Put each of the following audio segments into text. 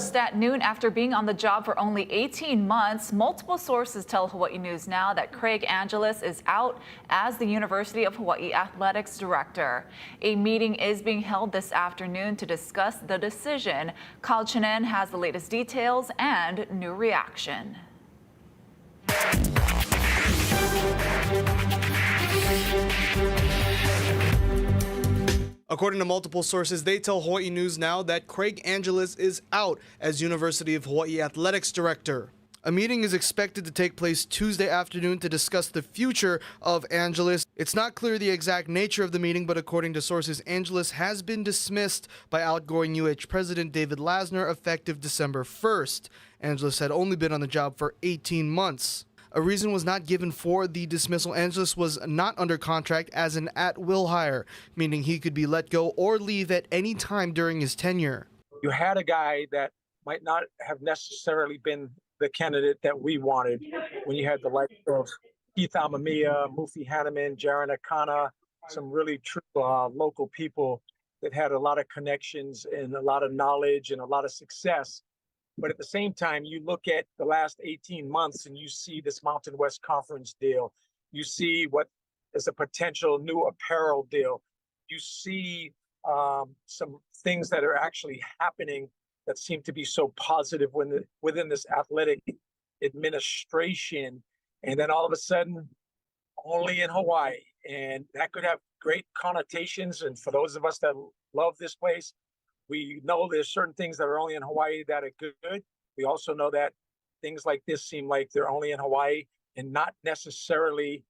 Just at noon, after being on the job for only 18 months, multiple sources tell Hawaii News Now that Craig Angeles is out as the University of Hawaii Athletics Director. A meeting is being held this afternoon to discuss the decision. Kyle Chinen has the latest details and new reaction. According to multiple sources, they tell Hawaii News Now that Craig Angeles is out as University of Hawaii Athletics Director. A meeting is expected to take place Tuesday afternoon to discuss the future of Angeles. It's not clear the exact nature of the meeting, but according to sources, Angeles has been dismissed by outgoing UH President David Lasner effective December 1st. Angeles had only been on the job for 18 months. A reason was not given for the dismissal. Angeles was not under contract as an at-will hire, meaning he could be let go or leave at any time during his tenure. You had a guy that might not have necessarily been the candidate that we wanted when you had the likes of Keith Amamiya, Mufi Hanneman, Jaron Akana, some really true local people that had a lot of connections and a lot of knowledge and a lot of success. But at the same time, you look at the last 18 months and you see this Mountain West Conference deal. You see what is a potential new apparel deal. You see some things that are actually happening that seem to be so positive within this athletic administration. And then all of a sudden, only in Hawaii. And that could have great connotations. And for those of us that love this place, we know there's certain things that are only in Hawaii that are good. We also know that things like this seem like they're only in Hawaii and not necessarily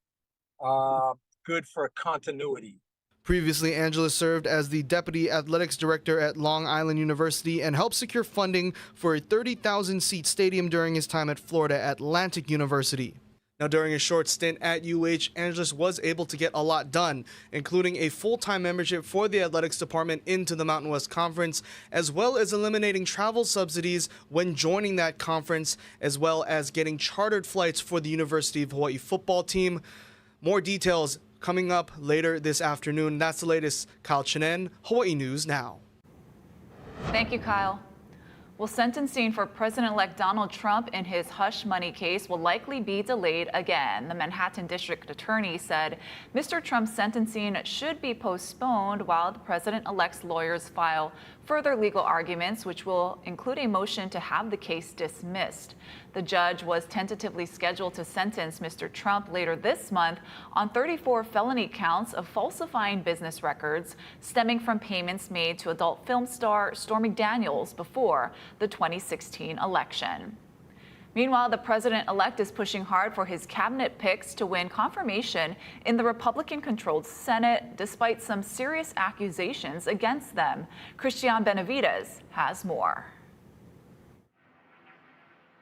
good for continuity. Previously, Angeles served as the Deputy Athletics Director at Long Island University and helped secure funding for a 30,000-seat stadium during his time at Florida Atlantic University. Now, during a short stint at UH, Angeles was able to get a lot done, including a full-time membership for the athletics department into the Mountain West Conference, as well as eliminating travel subsidies when joining that conference, as well as getting chartered flights for the University of Hawaii football team. More details coming up later this afternoon. That's the latest. Kyle Chinen, Hawaii News Now. Thank you, Kyle. Well, sentencing for President-elect Donald Trump in his hush money case will likely be delayed again. The Manhattan District Attorney said Mr. Trump's sentencing should be postponed while the president-elect's lawyers file further legal arguments, which will include a motion to have the case dismissed. The judge was tentatively scheduled to sentence Mr. Trump later this month on 34 felony counts of falsifying business records stemming from payments made to adult film star Stormy Daniels before the 2016 election. Meanwhile, the president-elect is pushing hard for his cabinet picks to win confirmation in the Republican-controlled Senate, despite some serious accusations against them. Christian Benavides has more.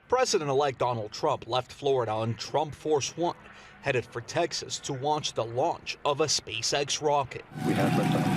President-elect Donald Trump left Florida on Trump Force One, headed for Texas to watch the launch of a SpaceX rocket. We have liftoff.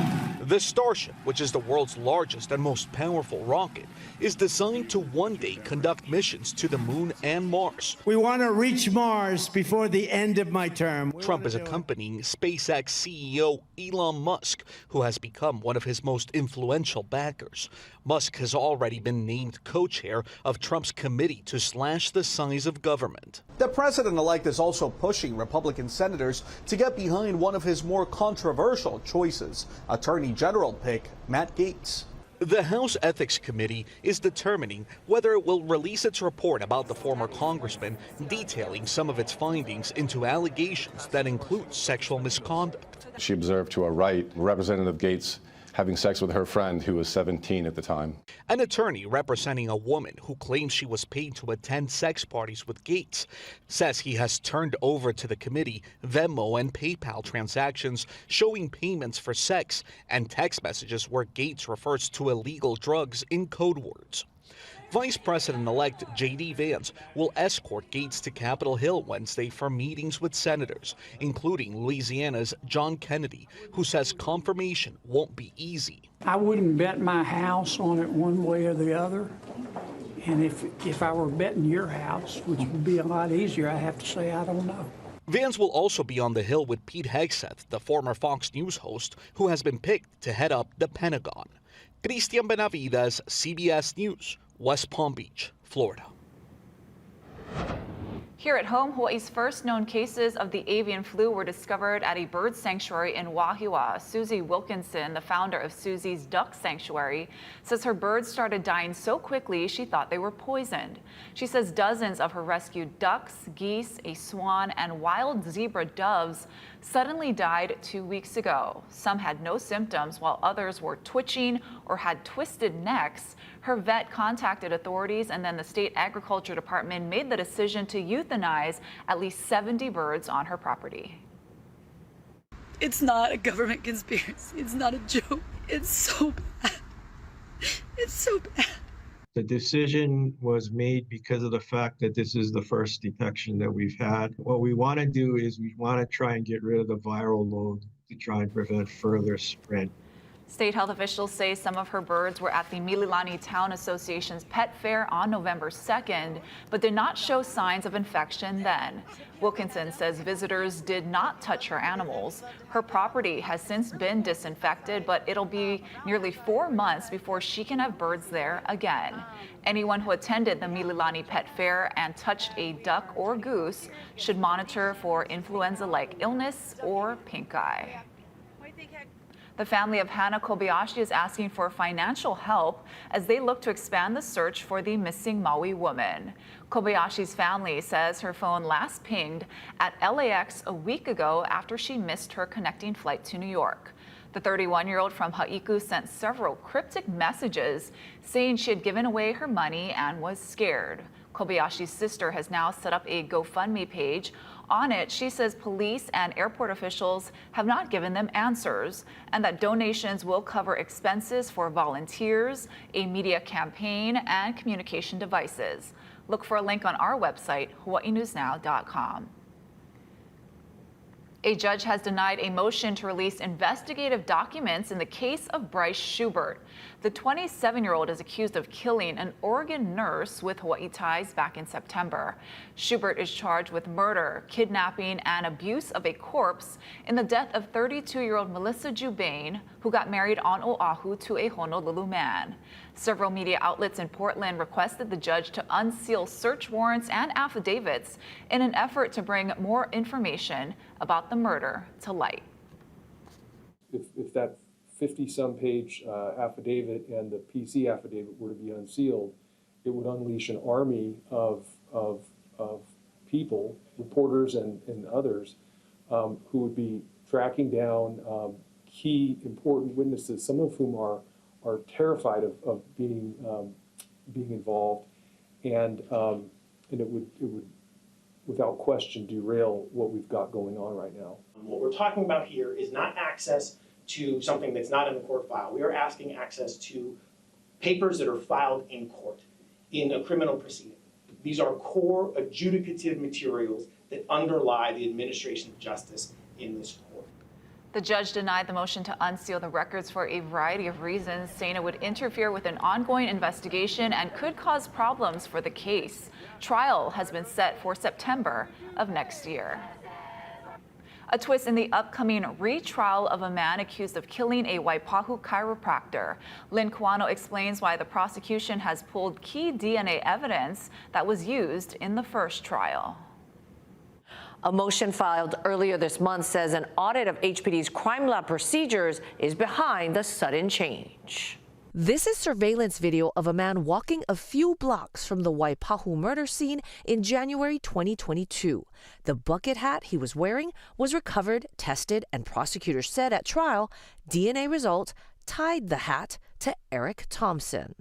The Starship, which is the world's largest and most powerful rocket, is designed to one day conduct missions to the moon and Mars. We want to reach Mars before the end of my term. Trump is accompanying SpaceX CEO Elon Musk, who has become one of his most influential backers. Musk has already been named co-chair of Trump's committee to slash the size of government. The president-elect is also pushing Republican senators to get behind one of his more controversial choices, Attorney General pick Matt Gaetz. The House Ethics Committee is determining whether it will release its report about the former congressman, detailing some of its findings into allegations that include sexual misconduct. She observed to her right Representative Gaetz having sex with her friend who was 17 at the time. An attorney representing a woman who claims she was paid to attend sex parties with Gaetz says he has turned over to the committee Venmo and PayPal transactions showing payments for sex and text messages where Gaetz refers to illegal drugs in code words. Vice President-elect J.D. Vance will escort Gaetz to Capitol Hill Wednesday for meetings with senators, including Louisiana's John Kennedy, who says confirmation won't be easy. I wouldn't bet my house on it one way or the other. And if I were betting your house, which would be a lot easier, I have to say I don't know. Vance will also be on the Hill with Pete Hegseth, the former Fox News host, who has been picked to head up the Pentagon. Christian Benavides, CBS News, West Palm Beach, Florida. Here at home, Hawaii's first known cases of the avian flu were discovered at a bird sanctuary in Wahiawa. Susie Wilkinson, the founder of Susie's Duck Sanctuary, says her birds started dying so quickly she thought they were poisoned. She says dozens of her rescued ducks, geese, a swan, and wild zebra doves suddenly died 2 weeks ago. Some had no symptoms, while others were twitching or had twisted necks. Her vet contacted authorities, and then the state agriculture department made the decision to euthanize at least 70 birds on her property. It's not a government conspiracy. It's not a joke. It's so bad. It's so bad. The decision was made because of the fact that this is the first detection that we've had. What we want to do is we want to try and get rid of the viral load to try and prevent further spread. State health officials say some of her birds were at the Mililani Town Association's pet fair on November 2nd, but did not show signs of infection then. Wilkinson says visitors did not touch her animals. Her property has since been disinfected, but it'll be nearly 4 months before she can have birds there again. Anyone who attended the Mililani Pet Fair and touched a duck or goose should monitor for influenza-like illness or pink eye. The family of Hannah Kobayashi is asking for financial help as they look to expand the search for the missing Maui woman. Kobayashi's family says her phone last pinged at LAX a week ago after she missed her connecting flight to New York. The 31-year-old from Haiku sent several cryptic messages saying she had given away her money and was scared. Kobayashi's sister has now set up a GoFundMe page. On it, she says police and airport officials have not given them answers and that donations will cover expenses for volunteers, a media campaign, and communication devices. Look for a link on our website, hawaiinewsnow.com. A judge has denied a motion to release investigative documents in the case of Bryce Schubert. The 27-year-old is accused of killing an Oregon nurse with Hawaii ties back in September. Schubert is charged with murder, kidnapping, and abuse of a corpse in the death of 32-year-old Melissa Jubane, who got married on Oahu to a Honolulu man. Several media outlets in Portland requested the judge to unseal search warrants and affidavits in an effort to bring more information about the murder to light. If that 50-some page affidavit and the PC affidavit were to be unsealed, it would unleash an army of people, reporters and others, who would be tracking down key important witnesses, some of whom are terrified of being involved, and it would without question derail what we've got going on right now. What we're talking about here is not access to something that's not in the court file. We are asking access to papers that are filed in court in a criminal proceeding. These are core adjudicative materials that underlie the administration of justice in this court. The judge denied the motion to unseal the records for a variety of reasons, saying it would interfere with an ongoing investigation and could cause problems for the case. Trial has been set for September of next year. A twist in the upcoming retrial of a man accused of killing a Waipahu chiropractor. Lynn Kawano explains why the prosecution has pulled key DNA evidence that was used in the first trial. A motion filed earlier this month says an audit of HPD's crime lab procedures is behind the sudden change. This is surveillance video of a man walking a few blocks from the Waipahu murder scene in January 2022. The bucket hat he was wearing was recovered, tested, and prosecutors said at trial DNA results tied the hat to Eric Thompson.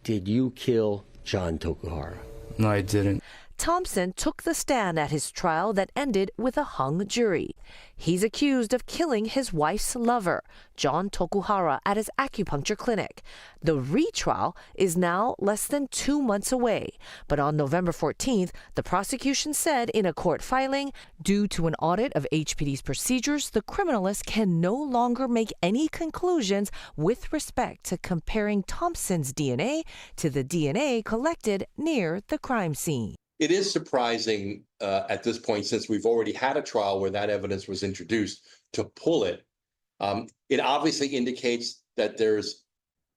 Did you kill John Tokuhara? No, I didn't. Thompson took the stand at his trial that ended with a hung jury. He's accused of killing his wife's lover, John Tokuhara, at his acupuncture clinic. The retrial is now less than 2 months away. But on November 14th, the prosecution said in a court filing, due to an audit of HPD's procedures, the criminalist can no longer make any conclusions with respect to comparing Thompson's DNA to the DNA collected near the crime scene. It is surprising at this point, since we've already had a trial where that evidence was introduced, to pull it. It obviously indicates that there's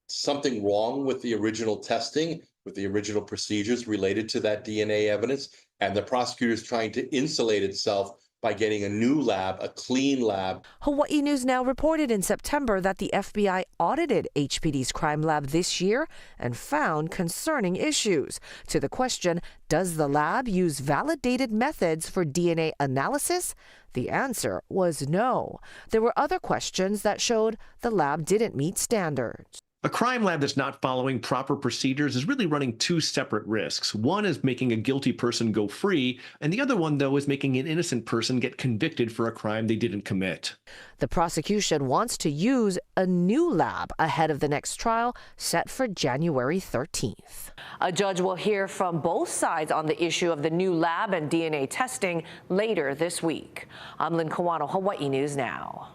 something wrong with the original testing, with the original procedures related to that DNA evidence, and the prosecutor's trying to insulate itself by getting a new lab, a clean lab. Hawaii News Now reported in September that the FBI audited HPD's crime lab this year and found concerning issues. To the question, does the lab use validated methods for DNA analysis? The answer was no. There were other questions that showed the lab didn't meet standards. A crime lab that's not following proper procedures is really running two separate risks. One is making a guilty person go free, and the other one, though, is making an innocent person get convicted for a crime they didn't commit. The prosecution wants to use a new lab ahead of the next trial set for January 13th. A judge will hear from both sides on the issue of the new lab and DNA testing later this week. I'm Lynn Kawano, Hawaii News Now.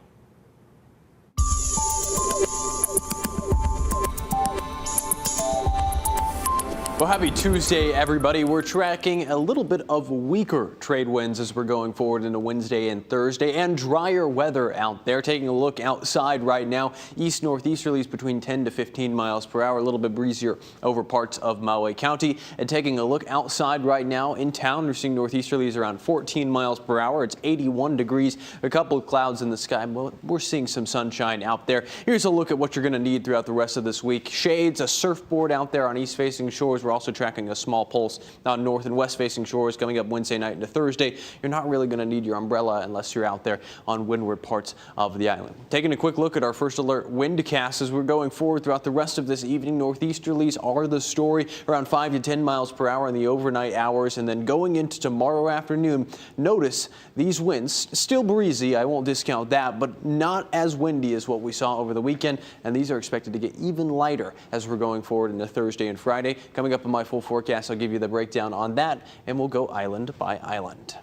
Well, happy Tuesday, everybody. We're tracking a little bit of weaker trade winds as we're going forward into Wednesday and Thursday, and drier weather out there. Taking a look outside right now, east-northeasterlies between 10 to 15 miles per hour, a little bit breezier over parts of Maui County. And taking a look outside right now in town, we're seeing northeasterlies around 14 miles per hour. It's 81 degrees, a couple of clouds in the sky, but we're seeing some sunshine out there. Here's a look at what you're going to need throughout the rest of this week. Shades, a surfboard out there on east-facing shores. We're also tracking a small pulse on north and west-facing shores coming up Wednesday night into Thursday. You're not really going to need your umbrella unless you're out there on windward parts of the island. Taking a quick look at our first alert windcast as we're going forward throughout the rest of this evening. Northeasterlies are the story, around 5 to 10 miles per hour in the overnight hours. And then going into tomorrow afternoon, notice these winds still breezy. I won't discount that, but not as windy as what we saw over the weekend. And these are expected to get even lighter as we're going forward into Thursday and Friday. Coming up in my full forecast, I'll give you the breakdown on that, and we'll go island by island.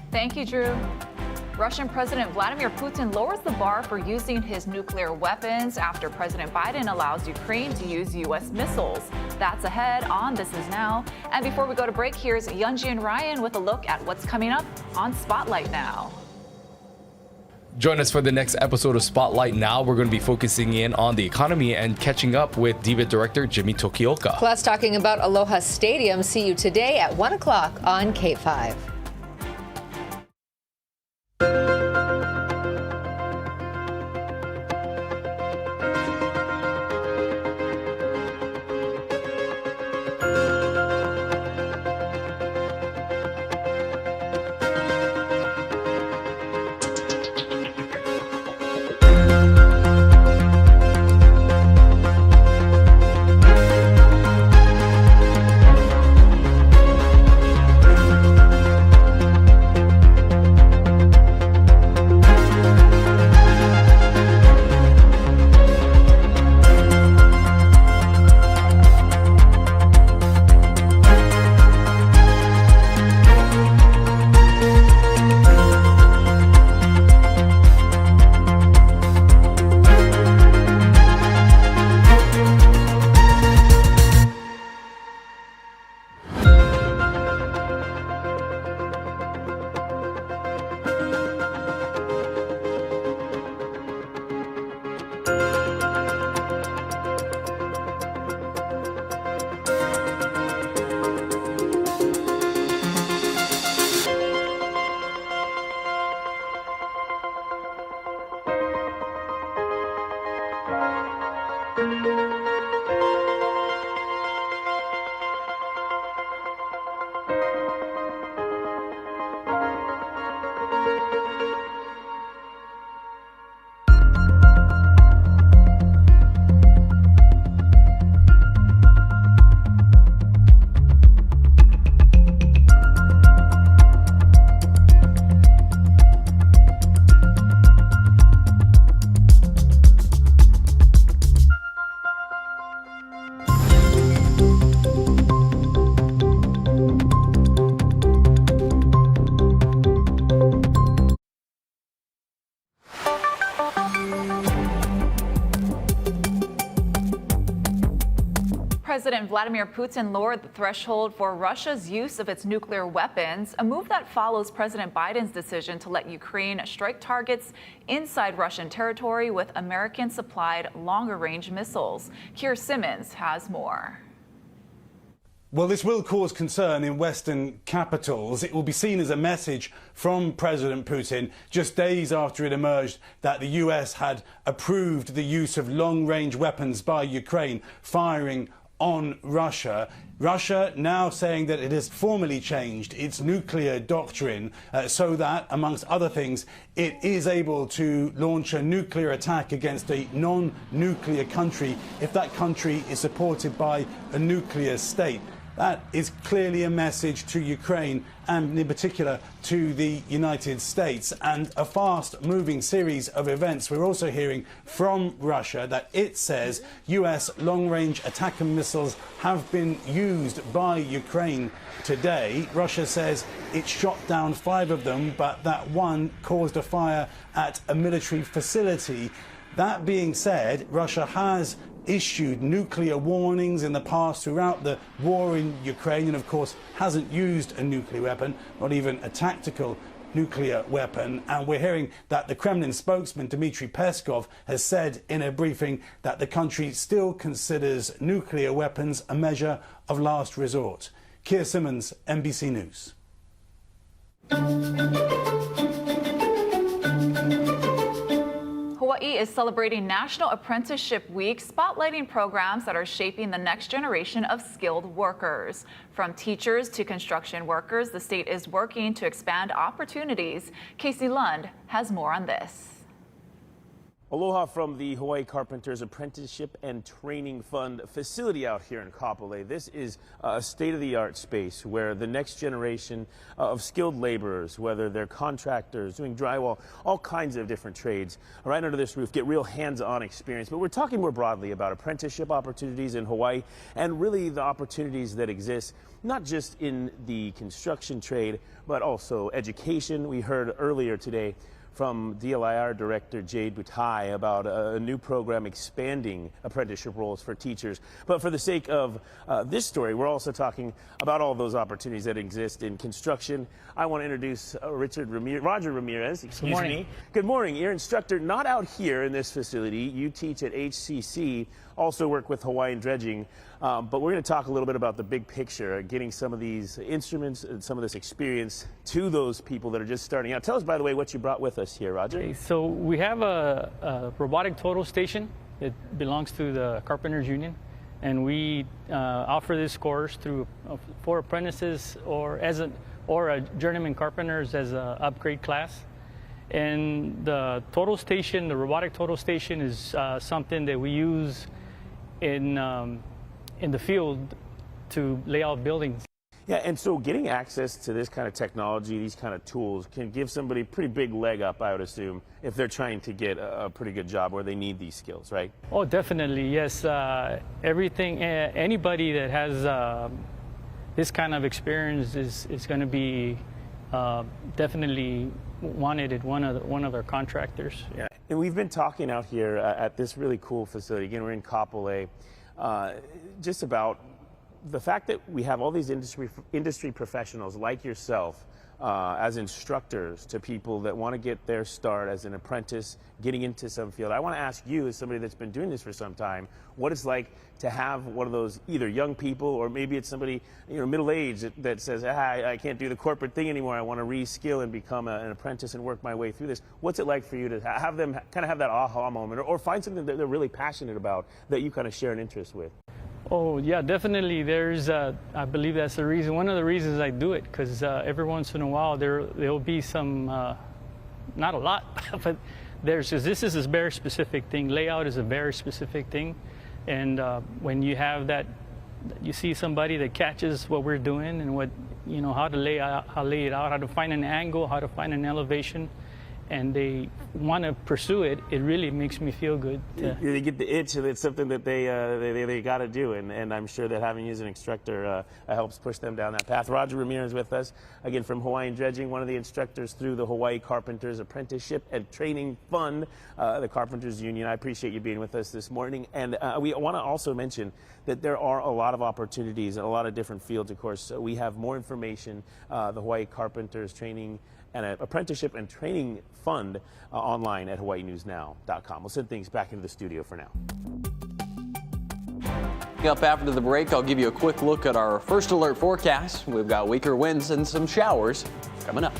Thank you, Drew. Russian President Vladimir Putin lowers the bar for using his nuclear weapons after President Biden allows Ukraine to use U.S. missiles. That's ahead on This Is Now. And before we go to break, here's Yunji and Ryan with a look at what's coming up on Spotlight Now. Join us for the next episode of Spotlight Now. We're going to be focusing in on the economy and catching up with Diva director Jimmy Tokioka. Plus, talking about Aloha Stadium. See you today at 1 o'clock on K5. President Vladimir Putin lowered the threshold for Russia's use of its nuclear weapons, a move that follows President Biden's decision to let Ukraine strike targets inside Russian territory with American-supplied longer-range missiles. Keir Simmons has more. Well, this will cause concern in Western capitals. It will be seen as a message from President Putin just days after it emerged that the US had approved the use of long-range weapons by Ukraine, firing on Russia. Russia now saying that it has formally changed its nuclear doctrine so that, amongst other things, it is able to launch a nuclear attack against a non-nuclear country if that country is supported by a nuclear state. That is clearly a message to Ukraine and in particular to the United States, and a fast-moving series of events. We're also hearing from Russia that it says US long-range attack missiles have been used by Ukraine today. Russia says it shot down 5 of them, but that one caused a fire at a military facility. That being said, Russia has issued nuclear warnings in the past throughout the war in Ukraine, and of course hasn't used a nuclear weapon, not even a tactical nuclear weapon. And we're hearing that the Kremlin spokesman Dmitry Peskov has said in a briefing that the country still considers nuclear weapons a measure of last resort. Keir Simmons, NBC News. Hawaii is celebrating National Apprenticeship Week, spotlighting programs that are shaping the next generation of skilled workers. From teachers to construction workers, the state is working to expand opportunities. Casey Lund has more on this. Aloha from the Hawaii Carpenters Apprenticeship and Training Fund facility out here in Kapolei. This is a state-of-the-art space where the next generation of skilled laborers, whether they're contractors, doing drywall, all kinds of different trades, right under this roof, get real hands-on experience. But we're talking more broadly about apprenticeship opportunities in Hawaii and really the opportunities that exist, not just in the construction trade, but also education. We heard earlier today from DLIR Director Jade Butai about a new program expanding apprenticeship roles for teachers. But for the sake of this story, we're also talking about all those opportunities that exist in construction. I want to introduce Roger Ramirez. Excuse me. Good morning. You're instructor not out here in this facility. You teach at HCC, also work with Hawaiian Dredging. But we're going to talk a little bit about the big picture, getting some of these instruments and some of this experience to those people that are just starting out. Tell us, by the way, what you brought with us here, Roger. Okay, so we have a robotic total station. It belongs to the Carpenters Union, and we offer this course through for apprentices or a journeyman carpenters as an upgrade class. And the total station, the robotic total station, is something that we use in the field to lay out buildings. Yeah, and so getting access to this kind of technology, these kind of tools, can give somebody a pretty big leg up, I would assume, if they're trying to get a pretty good job where they need these skills, right? Oh, definitely, yes. Anybody that has this kind of experience is going to be definitely wanted at one of their contractors. Yeah, and we've been talking out here at this really cool facility. Again, we're in Kapolei. Just about the fact that we have all these industry professionals like yourself as instructors to people that want to get their start as an apprentice, getting into some field. I want to ask you, as somebody that's been doing this for some time, what it's like to have one of those either young people or maybe it's somebody middle-aged that says, I can't do the corporate thing anymore. I want to re-skill and become an apprentice and work my way through this. What's it like for you to have them kind of have that aha moment or find something that they're really passionate about that you kind of share an interest with? Oh, yeah, definitely. There's, I believe that's the reason, one of the reasons I do it, because every once in a while there'll be some, not a lot, but this is a very specific thing. Layout is a very specific thing. And when you have that, you see somebody that catches what we're doing and how to lay it out, how to find an angle, how to find an elevation. and they want to pursue it, it really makes me feel good. They get the itch, and it's something that they got to do, and I'm sure that having you as an instructor helps push them down that path. Roger Ramirez with us, again from Hawaiian Dredging, one of the instructors through the Hawaii Carpenters Apprenticeship and Training Fund, the Carpenters Union. I appreciate you being with us this morning, and we want to also mention that there are a lot of opportunities in a lot of different fields, of course. So we have more information, the Hawaii Carpenters Training and Apprenticeship and Training Fund online at hawaiinewsnow.com. We'll send things back into the studio for now. Up after the break, I'll give you a quick look at our first alert forecast. We've got weaker winds and some showers coming up.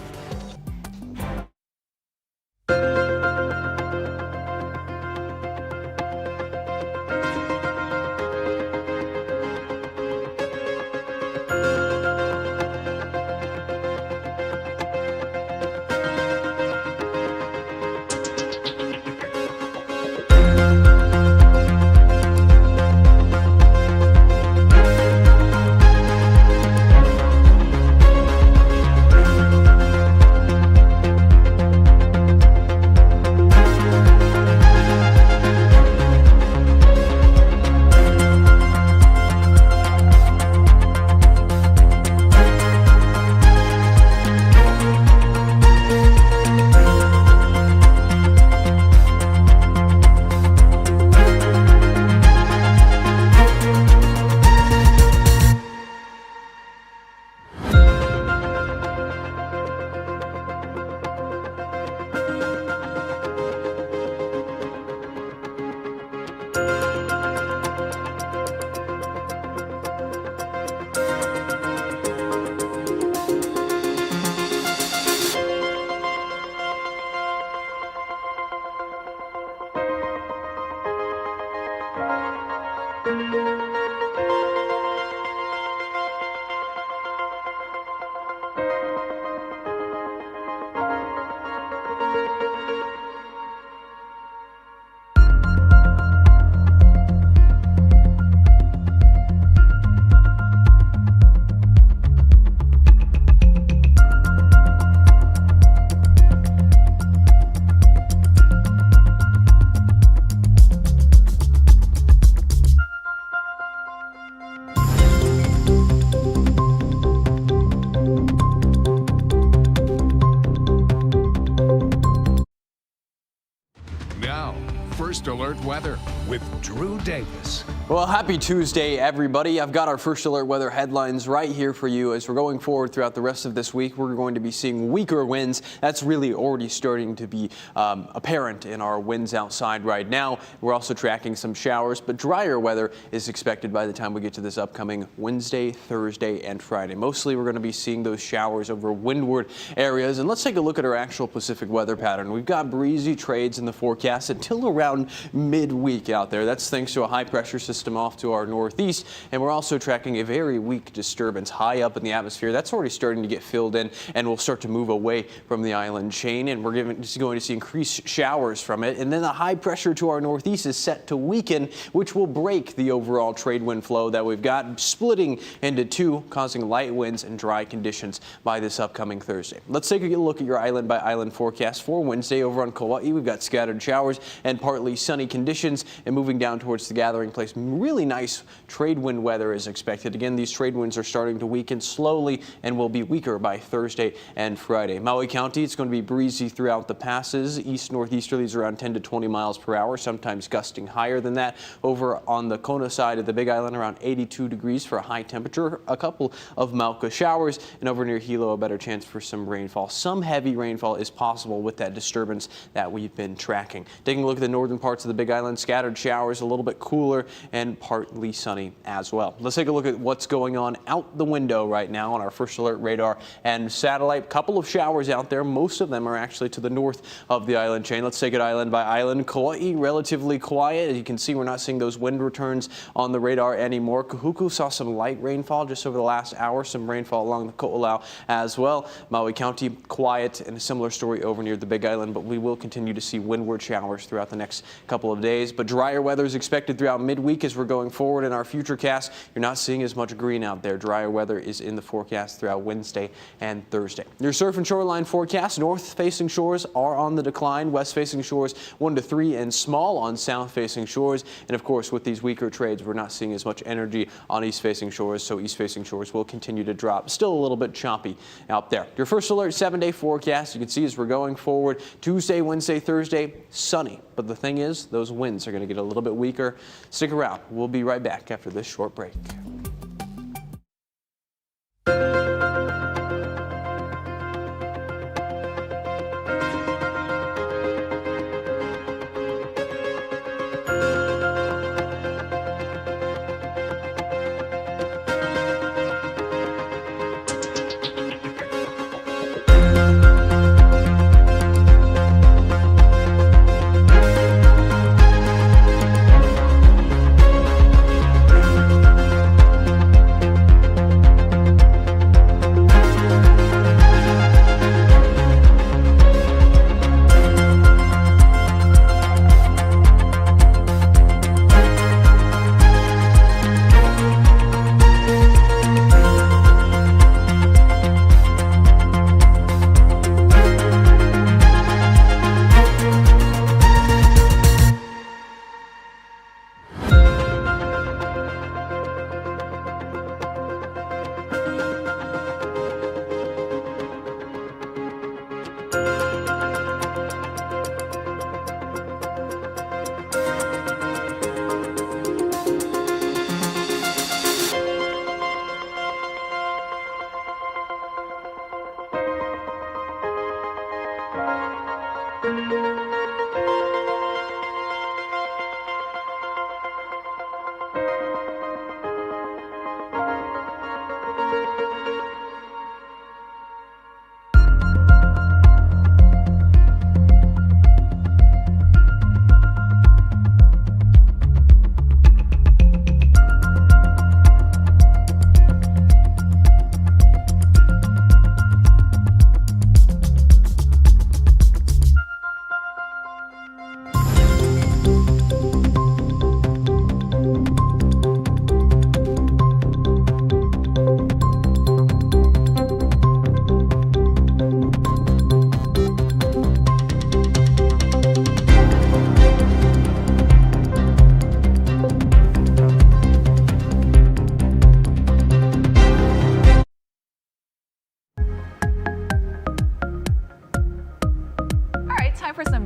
First Alert Weather with Drew Davis. Well, happy Tuesday, everybody. I've got our First Alert Weather headlines right here for you. As we're going forward throughout the rest of this week, we're going to be seeing weaker winds. That's really already starting to be apparent in our winds outside right now. We're also tracking some showers, but drier weather is expected by the time we get to this upcoming Wednesday, Thursday, and Friday. Mostly we're going to be seeing those showers over windward areas. And let's take a look at our actual Pacific weather pattern. We've got breezy trades in the forecast until around midweek out there. That's thanks to a high pressure system off to our northeast, and we're also tracking a very weak disturbance high up in the atmosphere. That's already starting to get filled in and will start to move away from the island chain, and we're going to see increased showers from it. And then the high pressure to our northeast is set to weaken, which will break the overall trade wind flow that we've got, splitting into two, causing light winds and dry conditions by this upcoming Thursday. Let's take a look at your island by island forecast for Wednesday. Over on Kauai, we've got scattered showers and partly sunny conditions, and moving down towards the gathering place, really nice trade wind weather is expected. Again, these trade winds are starting to weaken slowly and will be weaker by Thursday and Friday. Maui County, it's going to be breezy throughout the passes. East northeasterlies around 10 to 20 miles per hour, sometimes gusting higher than that. Over on the Kona side of the Big Island, around 82 degrees for a high temperature. A couple of Mauka showers, and over near Hilo, a better chance for some rainfall. Some heavy rainfall is possible with that disturbance that we've been tracking. Taking a look at the northern parts of the Big Island, scattered showers, a little bit cooler and partly sunny as well. Let's take a look at what's going on out the window right now on our First Alert radar and satellite. Couple of showers out there. Most of them are actually to the north of the island chain. Let's take it island by island. Kauai, relatively quiet. As you can see, we're not seeing those wind returns on the radar anymore. Kahuku saw some light rainfall just over the last hour, some rainfall along the Ko'olau as well. Maui County, quiet, and a similar story over near the Big Island, but we will continue to see windward showers throughout the next couple of days. But dry Drier weather is expected throughout midweek as we're going forward in our futurecast. You're not seeing as much green out there. Drier weather is in the forecast throughout Wednesday and Thursday. Your surf and shoreline forecast: north-facing shores are on the decline. West-facing shores 1 to 3 and small on south-facing shores. And of course, with these weaker trades, we're not seeing as much energy on east-facing shores, so east-facing shores will continue to drop. Still a little bit choppy out there. Your first alert 7-day forecast, you can see as we're going forward, Tuesday, Wednesday, Thursday, sunny. But the thing is, those winds are going to get a little bit weaker. Stick around. We'll be right back after this short break.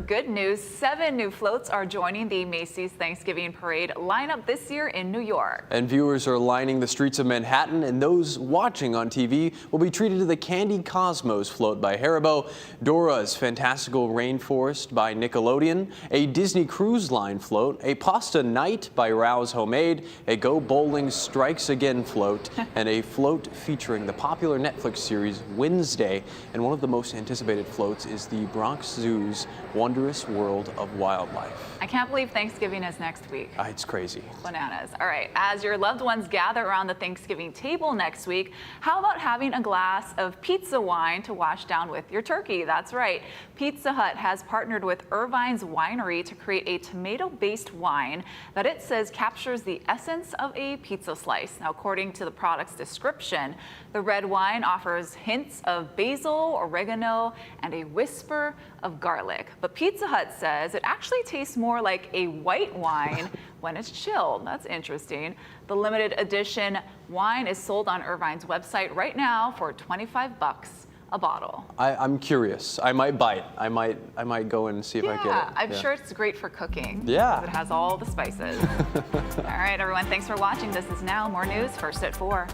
Good news, 7 new floats are joining the Macy's Thanksgiving Parade lineup this year in New York. And viewers are lining the streets of Manhattan, and those watching on TV will be treated to the Candy Cosmos float by Haribo, Dora's Fantastical Rainforest by Nickelodeon, a Disney Cruise Line float, a Pasta Night by Rouse Homemade, a Go Bowling Strikes Again float, and a float featuring the popular Netflix series Wednesday. And one of the most anticipated floats is the Bronx Zoo's Wondrous World of Wildlife. I can't believe Thanksgiving is next week. It's crazy. Bananas. All right, as your loved ones gather around the Thanksgiving table next week, how about having a glass of pizza wine to wash down with your turkey? That's right. Pizza Hut has partnered with Irvine's Winery to create a tomato-based wine that it says captures the essence of a pizza slice. Now, according to the product's description, the red wine offers hints of basil, oregano, and a whisper of garlic. But Pizza Hut says it actually tastes more like a white wine when it's chilled. That's interesting. The limited edition wine is sold on Irvine's website right now for $25 a bottle. I'm curious. I might bite. I might go and see if I get it. I'm sure it's great for cooking. Yeah. It has all the spices. All right, everyone, thanks for watching. This is Now. More news first at 4.